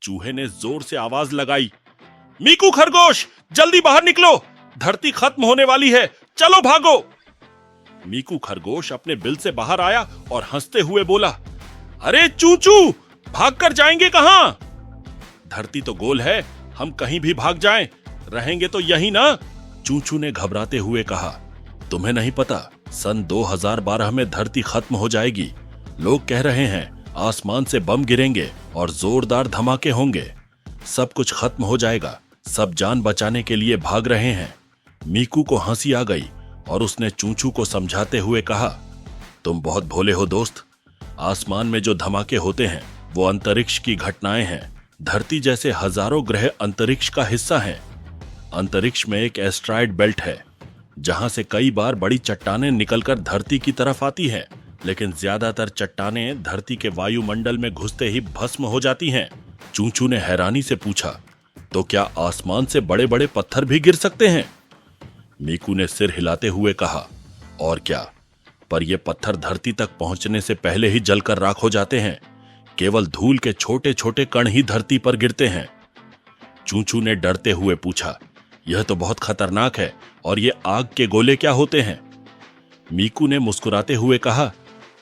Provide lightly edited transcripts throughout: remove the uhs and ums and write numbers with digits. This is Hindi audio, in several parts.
चूहे ने जोर से आवाज लगाई, मीकू खरगोश, जल्दी बाहर निकलो, धरती खत्म होने वाली है, चलो भागो। मीकू खरगोश अपने बिल से बाहर आया और हंसते हुए बोला, अरे चूचू, भागकर जाएंगे कहां? धरती तो गोल है, हम कहीं भी भाग जाएं, रहेंगे तो यहीं ना। चूचू ने घबराते हुए कहा, तुम्हें नहीं पता, सन 2012 में धरती खत्म हो जाएगी। लोग कह रहे हैं आसमान से बम गिरेंगे और जोरदार धमाके होंगे, सब कुछ खत्म हो जाएगा, सब जान बचाने के लिए भाग रहे हैं। मीकू को हंसी आ गई और उसने चूचू को समझाते हुए कहा, तुम बहुत भोले हो दोस्त, आसमान में जो धमाके होते हैं वो अंतरिक्ष की घटनाएं हैं। धरती जैसे हजारों ग्रह अंतरिक्ष का हिस्सा हैं। अंतरिक्ष में एक एस्ट्रॉयड बेल्ट है जहां से कई बार बड़ी चट्टानें निकलकर धरती की तरफ आती हैं, लेकिन ज्यादातर चट्टानें धरती के वायुमंडल में घुसते ही भस्म हो जाती हैं। चूचू ने हैरानी से पूछा, तो क्या आसमान से बड़े बड़े पत्थर भी गिर सकते हैं? मीकू ने सिर हिलाते हुए कहा, और क्या, पर ये पत्थर धरती तक पहुंचने से पहले ही जलकर राख हो जाते हैं। केवल धूल के छोटे छोटे कण ही धरती पर गिरते हैं। चूचू ने डरते हुए पूछा, यह तो बहुत खतरनाक है, और ये आग के गोले क्या होते हैं? मीकू ने मुस्कुराते हुए कहा,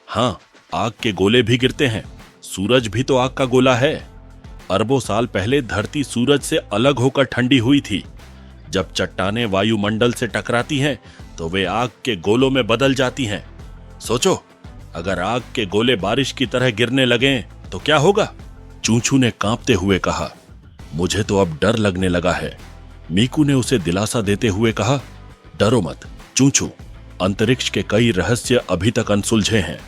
हाँ, आग के गोले भी गिरते हैं, सूरज भी तो आग का गोला है। अरबों साल पहले धरती सूरज से अलग होकर ठंडी हुई थी। जब चट्टानें वायुमंडल से टकराती हैं तो वे आग के गोलों में बदल जाती हैं। सोचो, अगर आग के गोले बारिश की तरह गिरने लगें तो क्या होगा? चूचू ने कांपते हुए कहा, मुझे तो अब डर लगने लगा है। मीकू ने उसे दिलासा देते हुए कहा, डरो मत चूचू, अंतरिक्ष के कई रहस्य अभी तक अनसुलझे हैं।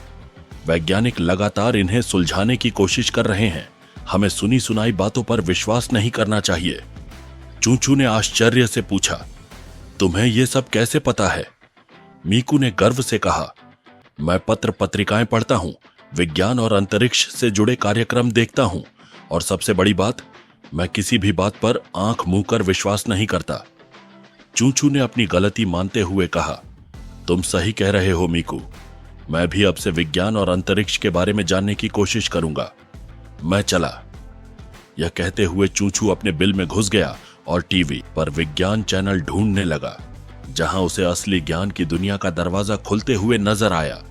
वैज्ञानिक लगातार इन्हें सुलझाने की कोशिश कर रहे हैं। हमें सुनी सुनाई बातों पर विश्वास नहीं करना चाहिए। चूचू ने आश्चर्य से पूछा, तुम्हें यह सब कैसे पता है? मीकू ने गर्व से कहा, मैं पत्र पत्रिकाएं पढ़ता हूं, विज्ञान और अंतरिक्ष से जुड़े कार्यक्रम देखता हूं, और सबसे बड़ी बात, मैं किसी भी बात पर आंख मूंद कर विश्वास नहीं करता। चूचू ने अपनी गलती मानते हुए कहा, तुम सही कह रहे हो मीकू, मैं भी अब से विज्ञान और अंतरिक्ष के बारे में जानने की कोशिश करूंगा। मैं चला। यह कहते हुए चूचू अपने बिल में घुस गया और टीवी पर विज्ञान चैनल ढूंढने लगा, जहां उसे असली ज्ञान की दुनिया का दरवाजा खुलते हुए नजर आया।